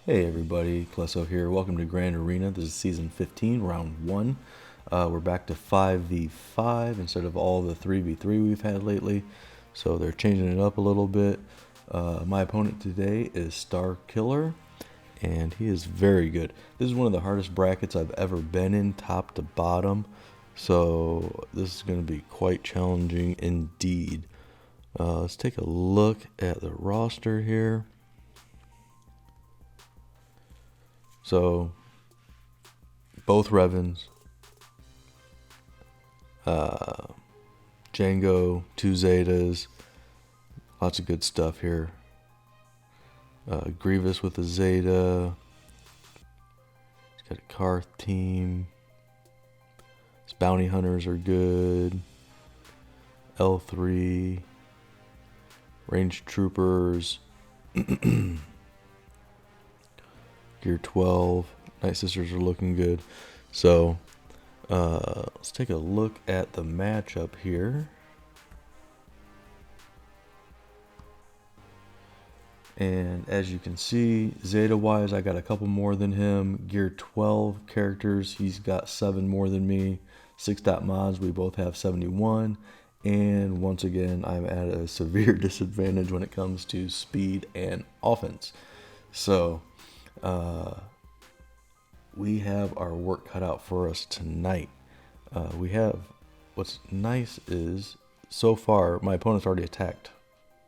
Hey everybody, Klesso here. Welcome to Grand Arena. This is season 15, round 1. We're back to 5v5 instead of all the 3v3 we've had lately. So they're changing it up a little bit. My opponent today is Star Killer, and he is very good. This is one of the hardest brackets I've ever been in, top to bottom. So this is going to be quite challenging indeed. Let's take a look at the roster here. So, both Revens, Django, 2 Zetas, lots of good stuff here. Grievous with a Zeta, he's got a Karth team, his Bounty Hunters are good, L3, Ranged Troopers, Gear 12, Night Sisters are looking good. So, let's take a look at the matchup here. And as you can see, Zeta-wise, I got a couple more than him. Gear 12 characters, he's got 7 more than me. 6.mods, we both have 71. And once again, I'm at a severe disadvantage when it comes to speed and offense. So, we have our work cut out for us tonight. What's nice is, so far, my opponent's already attacked.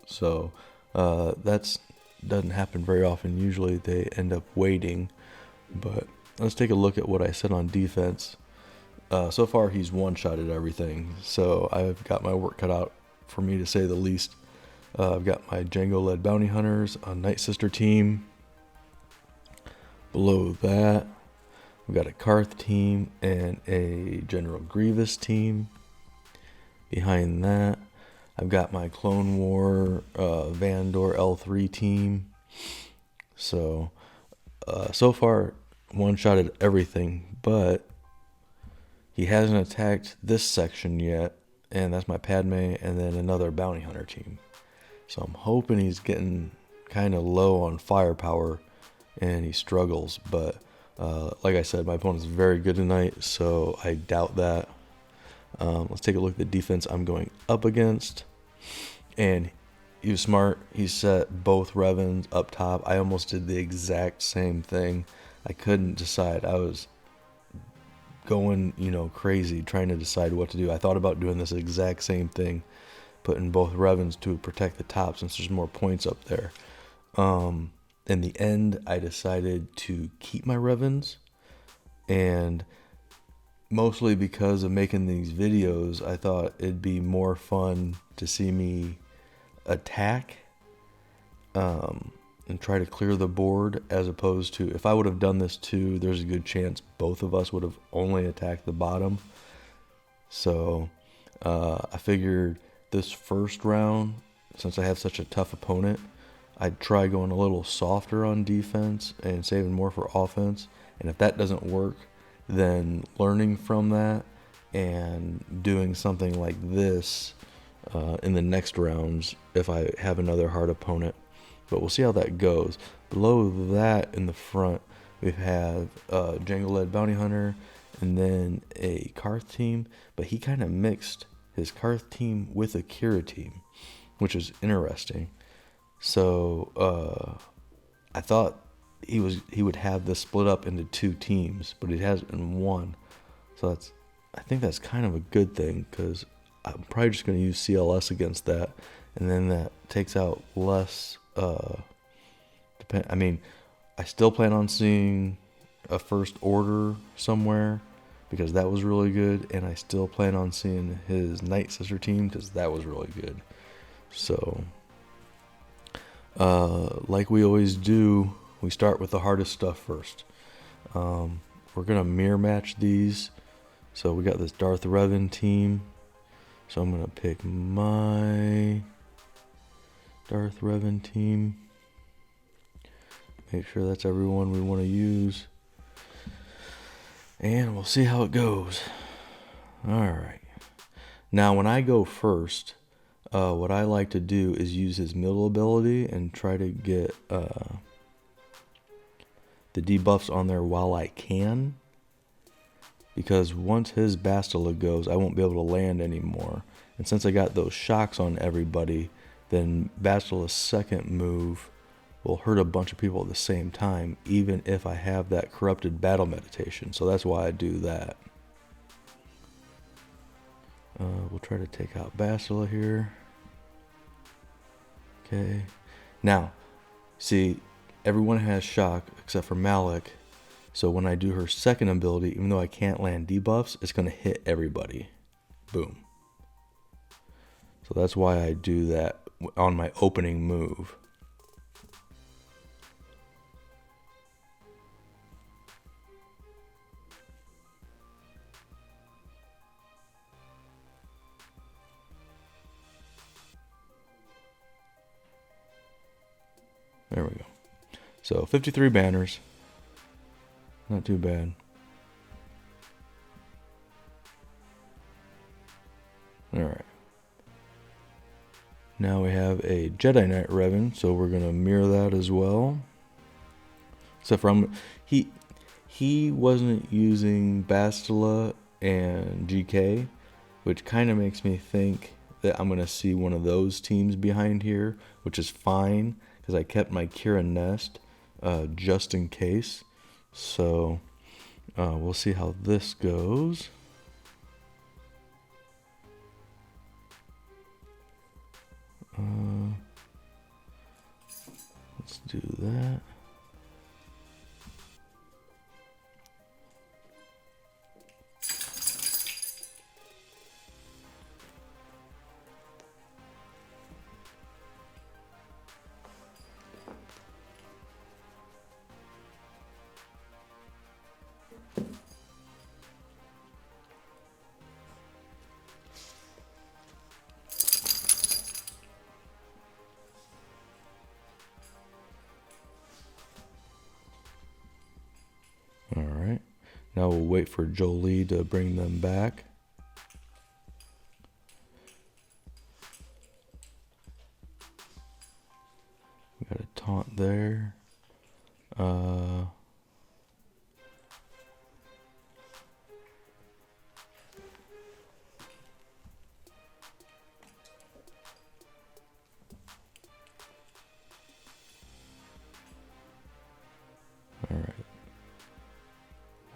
So, that's doesn't happen very often. Usually they end up waiting. But let's take a look at what I said on defense. So far, he's one-shotted everything. So I've got my work cut out, for me to say the least. I've got my Django-led Bounty Hunters, a Night Sister team. Below that, we've got a Karth team and a General Grievous team. Behind that, I've got my Clone War Vandor L3 team. So, so far, one-shotted everything, but he hasn't attacked this section yet, and that's my Padme and then another Bounty Hunter team. So I'm hoping he's getting kind of low on firepower and he struggles, but like I said, my opponent's very good tonight, so I doubt that. Let's take a look at the defense I'm going up against. And he was smart. He set both Revens up top. I almost did the exact same thing. I couldn't decide. I was going, crazy trying to decide what to do. I thought about doing this exact same thing, putting both Revens to protect the top since there's more points up there. In the end, I decided to keep my Revens, and mostly because of making these videos, I thought it'd be more fun to see me attack and try to clear the board, as opposed to, if I would have done this too, there's a good chance both of us would have only attacked the bottom. So I figured this first round, since I have such a tough opponent, I'd try going a little softer on defense and saving more for offense. And if that doesn't work, then learning from that and doing something like this in the next rounds if I have another hard opponent. But we'll see how that goes. Below that in the front, we have Django-led Bounty Hunter and then a Karth team. But he kind of mixed his Karth team with a Kira team, which is interesting. So I thought he would have this split up into 2 teams, but he has it in 1. So I think that's kind of a good thing, because I'm probably just going to use CLS against that, and then that takes out less. I still plan on seeing a First Order somewhere, because that was really good, and I still plan on seeing his Night Sister team, because that was really good. So, like we always do, we start with the hardest stuff first. We're going to mirror match these. So we got this Darth Revan team. So I'm going to pick my Darth Revan team. Make sure that's everyone we want to use. And we'll see how it goes. Alright. Now when I go first, what I like to do is use his middle ability and try to get the debuffs on there while I can. Because once his Bastila goes, I won't be able to land anymore. And since I got those shocks on everybody, then Bastila's second move will hurt a bunch of people at the same time, even if I have that corrupted battle meditation. So that's why I do that. We'll try to take out Bastila here. Okay. Now, see, everyone has shock except for Malik. So when I do her second ability, even though I can't land debuffs, it's going to hit everybody. Boom. So that's why I do that on my opening move. There we go. So 53 banners. Not too bad. Alright. Now we have a Jedi Knight Revan, so we're going to mirror that as well. Except for he wasn't using Bastila and GK, which kind of makes me think that I'm going to see one of those teams behind here, which is fine, because I kept my Kira Nest just in case. So we'll see how this goes. Let's do that. Alright, now we'll wait for Jolie to bring them back. We got a taunt there. Alright.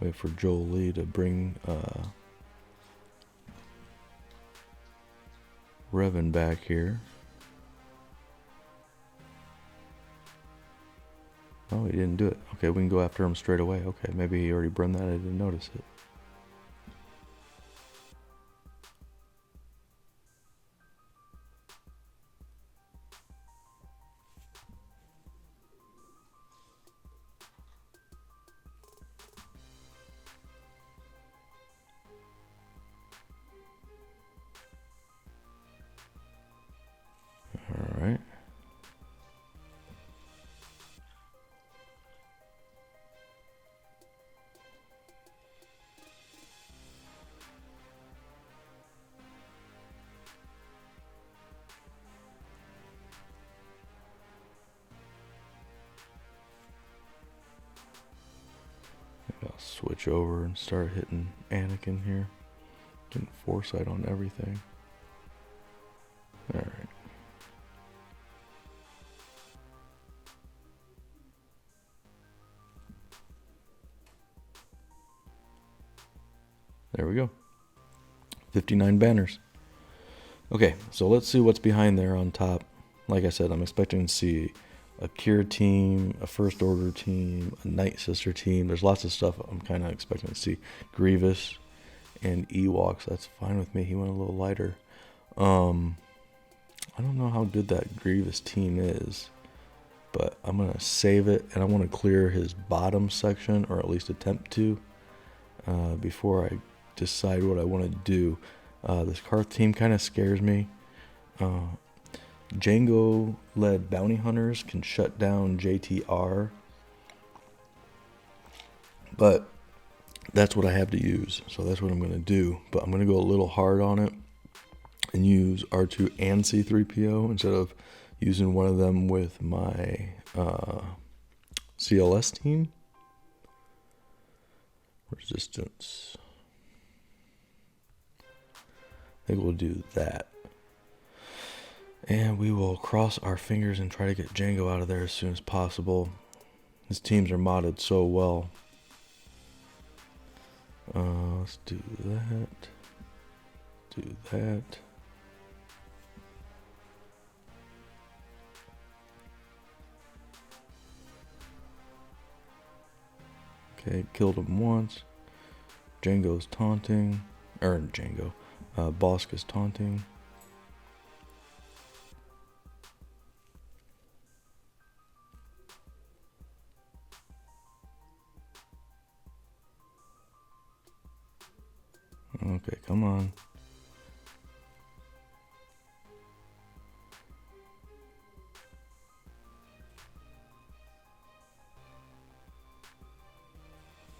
Wait for Jolie to bring Revan back here. Oh, he didn't do it. Okay, we can go after him straight away. Okay, maybe he already burned that. I didn't notice it. All right. I'll switch over and start hitting Anakin here. Getting foresight on everything. Alright. There we go. 59 banners. Okay, so let's see what's behind there on top. Like I said, I'm expecting to see a Kira team, a First Order team, a Night Sister team. There's lots of stuff I'm kind of expecting to see. Grievous and Ewoks. That's fine with me. He went a little lighter. I don't know how good that Grievous team is, but I'm going to save it, and I want to clear his bottom section, or at least attempt to, before I decide what I want to do. This Karth team kind of scares me. Django-led bounty hunters can shut down JTR, but that's what I have to use, so that's what I'm going to do. But I'm going to go a little hard on it and use R2 and C3PO instead of using one of them with my CLS team. resistance. I think we'll do that. And we will cross our fingers and try to get Django out of there as soon as possible. His teams are modded so well. Let's do that. Do that. Okay, killed him once. Django's taunting. Bossk is taunting. Okay, come on.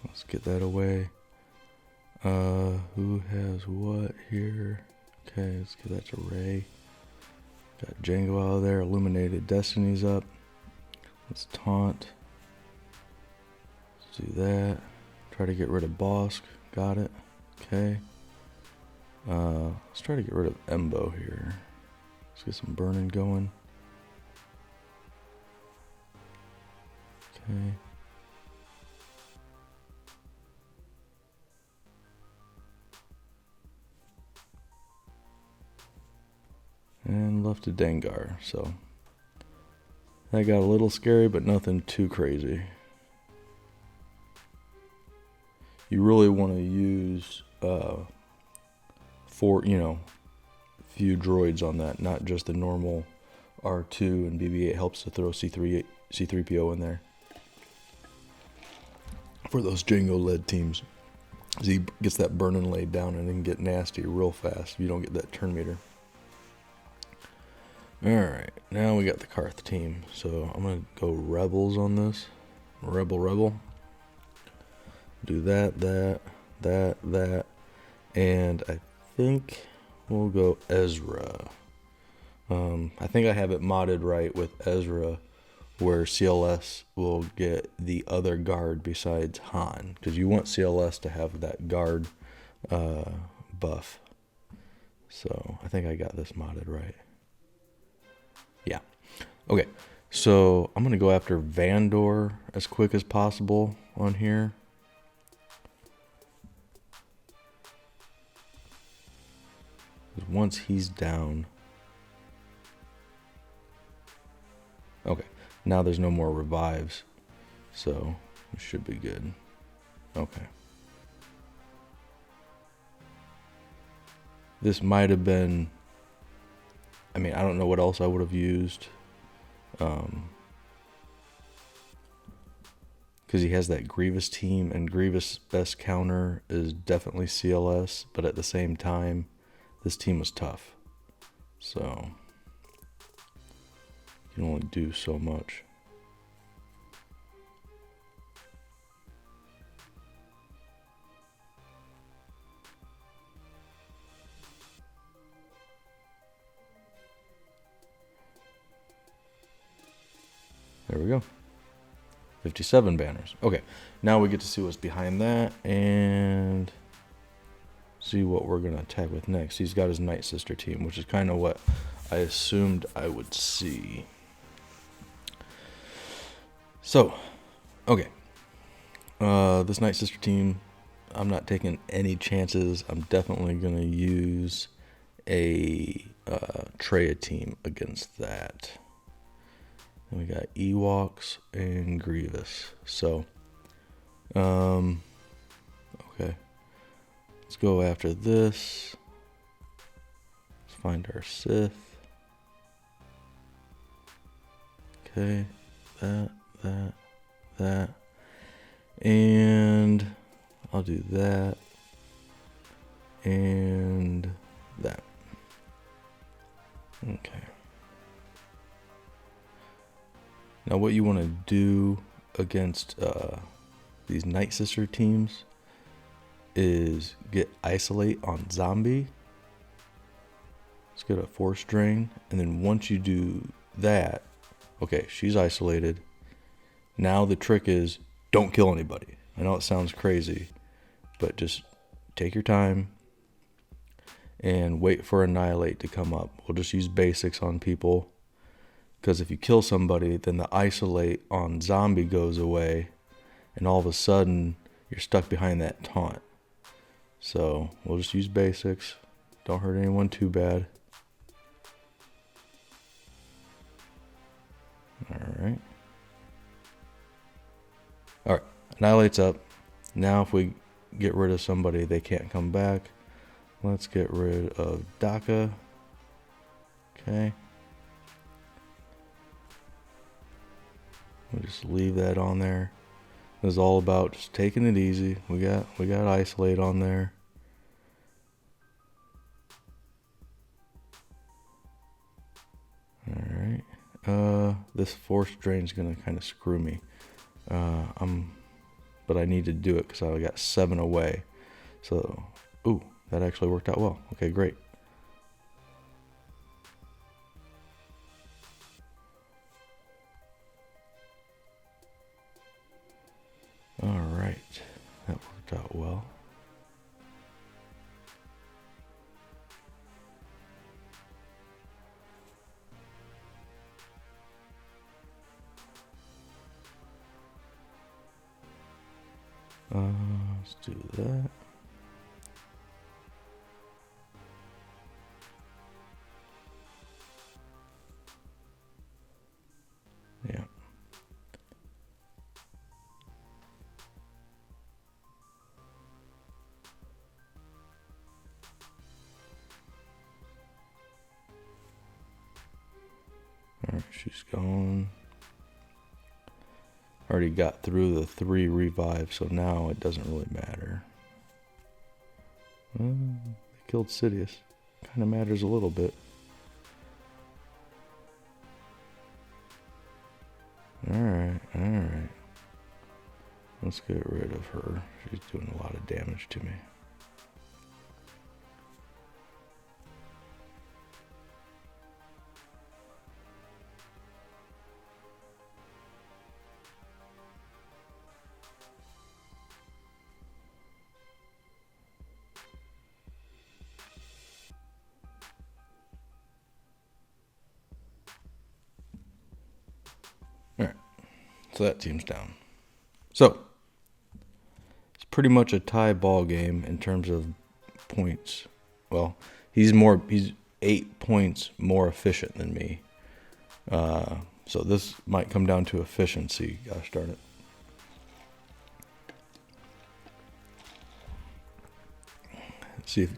Let's get that away. Who has what here? Okay, let's get that to Ray. Got Django out of there. Illuminated Destiny's up. Let's taunt. Let's do that. Try to get rid of Bossk. Got it. Okay. Let's try to get rid of Embo here. Let's get some burning going. Okay. And left to Dengar, so that got a little scary, but nothing too crazy. You really want to use few droids on that, not just the normal R2 and BB-8 helps to throw C3PO in there for those Django-led teams. So he gets that burning laid down and it can get nasty real fast if you don't get that turn meter. Alright, now we got the Carth team. So I'm going to go Rebels on this. Rebel. Do that. And I think we'll go Ezra. I think I have it modded right with Ezra where CLS will get the other guard besides Han. Because you want CLS to have that guard buff. So I think I got this modded right. Yeah. Okay. So I'm going to go after Vandor as quick as possible on here. Once he's down. Okay. Now there's no more revives. So it should be good. Okay. This might have been... I mean, I don't know what else I would have used. Because he has that Grievous team, and Grievous' best counter is definitely CLS, but at the same time, this team was tough. So, you can only do so much. There we go. 57 banners. Okay, now we get to see what's behind that and see what we're going to attack with next. He's got his Night Sister team, which is kind of what I assumed I would see. So, okay. This Night Sister team, I'm not taking any chances. I'm definitely going to use a Traya team against that. And we got Ewoks and Grievous. So, okay. Let's go after this. Let's find our Sith. Okay. That. And I'll do that. And that. Okay. Now what you want to do against these Night Sister teams is get Isolate on Zombie. Let's get a Force Drain. And then once you do that, okay, she's isolated. Now the trick is don't kill anybody. I know it sounds crazy, but just take your time and wait for Annihilate to come up. We'll just use basics on people, because if you kill somebody, then the Isolate on Zombie goes away, and all of a sudden you're stuck behind that taunt. So we'll just use basics. Don't hurt anyone too bad. Alright. Alright, Annihilate's up. Now if we get rid of somebody, they can't come back. Let's get rid of Daka. Okay. We'll just leave that on there. This is all about just taking it easy. We got Isolate on there. Alright. This Force Drain's gonna kind of screw me. But I need to do it because I got 7 away. So, ooh, that actually worked out well. Okay, great. Alright, that worked out well. Let's do that. Yeah. Alright, she's gone. Already got through the 3 revives, so now it doesn't really matter. They killed Sidious. Kind of matters a little bit. Alright. Let's get rid of her. She's doing a lot of damage to me. Alright, so that team's down. So, it's pretty much a tie ball game in terms of points. Well, he's 8 points more efficient than me. So this might come down to efficiency. Gosh darn it. Let's see if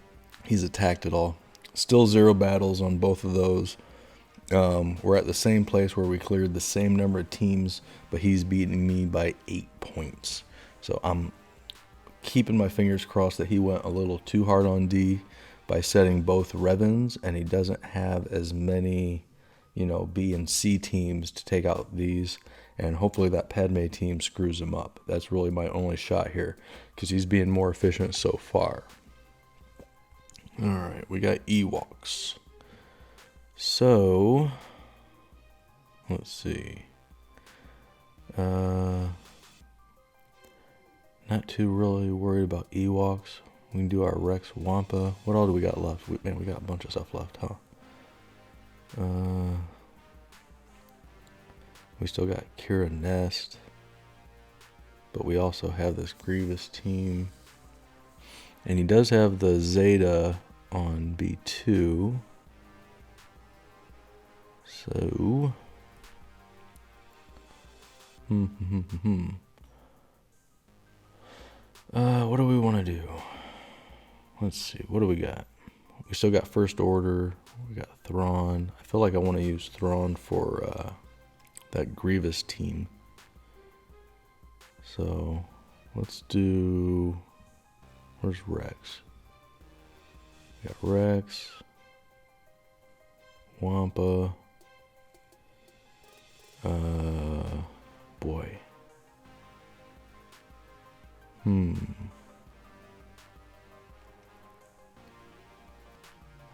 he's attacked at all. Still 0 battles on both of those. We're at the same place where we cleared the same number of teams, but he's beating me by 8 points. So I'm keeping my fingers crossed that he went a little too hard on D by setting both Revans, and he doesn't have as many, B and C teams to take out these, and hopefully that Padme team screws him up. That's really my only shot here, because he's being more efficient so far. Alright, we got Ewoks. So, let's see. Not too really worried about Ewoks. We can do our Rex Wampa. What all do we got left? We got a bunch of stuff left, huh? We still got Kira Nest. But we also have this Grievous team. And he does have the Zeta on B2. So, what do we want to do? Let's see. What do we got? We still got First Order. We got Thrawn. I feel like I want to use Thrawn for that Grievous team. So, let's do... Where's Rex? We got Rex. Wampa. Boy. I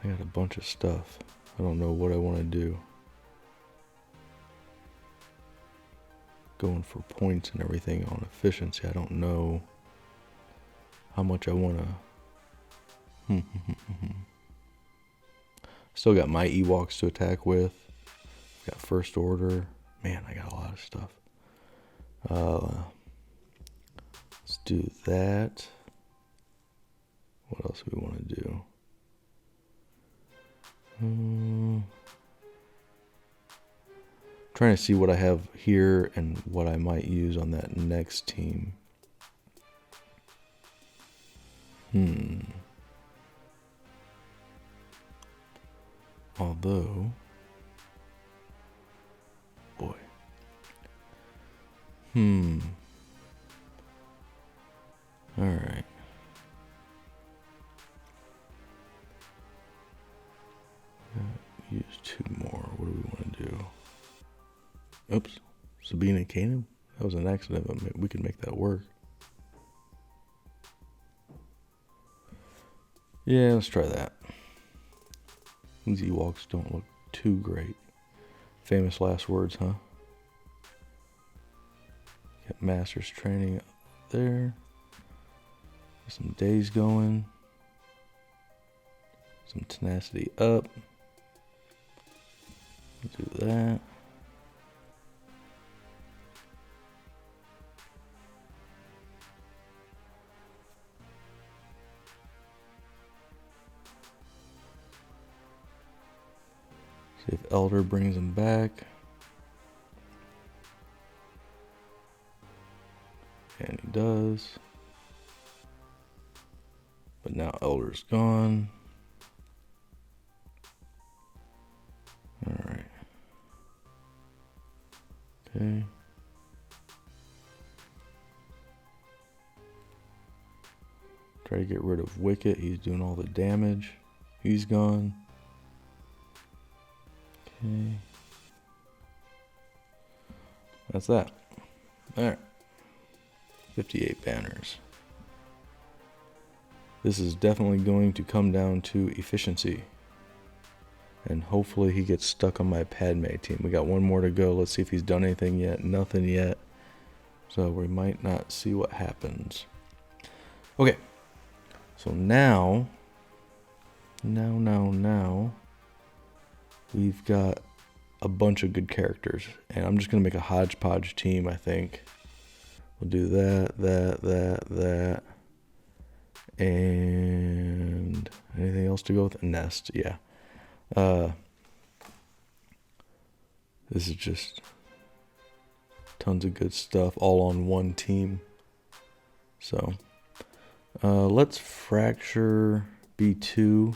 got a bunch of stuff. I don't know what I want to do. Going for points and everything on efficiency. I don't know how much I want to. Still got my Ewoks to attack with. Got First Order. Man, I got a lot of stuff. Let's do that. What else do we want to do? Trying to see what I have here and what I might use on that next team. Although, boy. All right. Use 2 more. What do we want to do? Oops. Sabina Kanan? That was an accident, but we can make that work. Yeah, let's try that. These Ewoks don't look too great. Famous last words, huh? Got Master's Training up there. Get some days going. Some tenacity up. Do that. See if Elder brings him back. And he does. But now Elder's gone. Alright. Okay. Try to get rid of Wicket. He's doing all the damage. He's gone. Okay. That's that. Alright. 58 banners. This is definitely going to come down to efficiency. And hopefully he gets stuck on my Padme team. We got 1 more to go. Let's see if he's done anything yet. Nothing yet. So we might not see what happens. Okay. So now. We've got a bunch of good characters. And I'm just going to make a hodgepodge team, I think. We'll do that. And anything else to go with? Nest, yeah. This is just tons of good stuff all on one team. So let's fracture B2.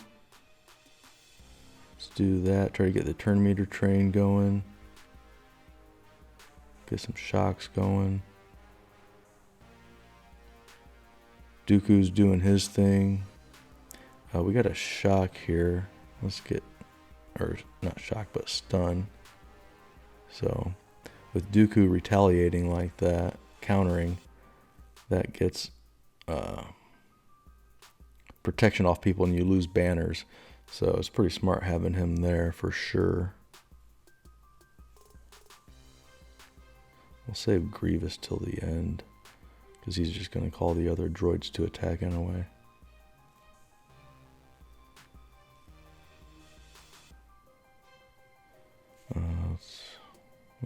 Let's do that. Try to get the turn meter train going. Get some shocks going. Dooku's doing his thing. We got a shock here. Let's get, or not shock, but stun. So with Dooku retaliating like that, countering, that gets protection off people and you lose banners. So it's pretty smart having him there for sure. We'll save Grievous till the end, because he's just going to call the other droids to attack anyway.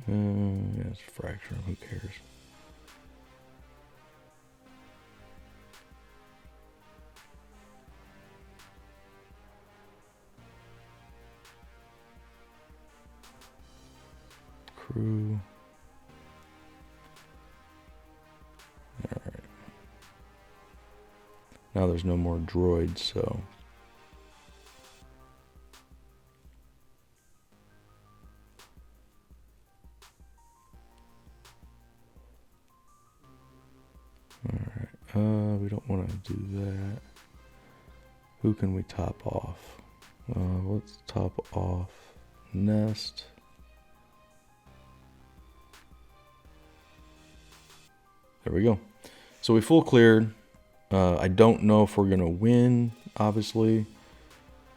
It's fracture, who cares? Crew. Alright. Now there's no more droids, so. Alright, we don't want to do that. Who can we top off? Let's top off Nest. There we go. So we full cleared. I don't know if we're going to win, obviously,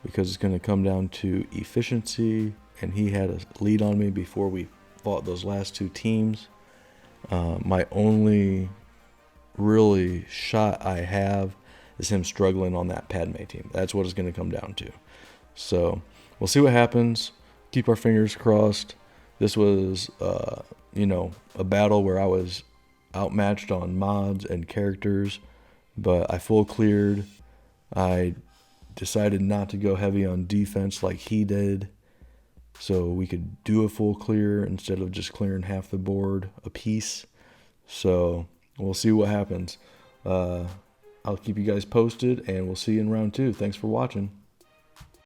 because it's going to come down to efficiency, and he had a lead on me before we fought those last 2 teams. My only really shot I have is him struggling on that Padme team. That's what it's going to come down to. So we'll see what happens. Keep our fingers crossed. This was, a battle where I was outmatched on mods and characters, but I full cleared. I decided not to go heavy on defense like he did, so we could do a full clear instead of just clearing half the board a piece. So we'll see what happens. I'll keep you guys posted, and we'll see you in round 2. Thanks for watching.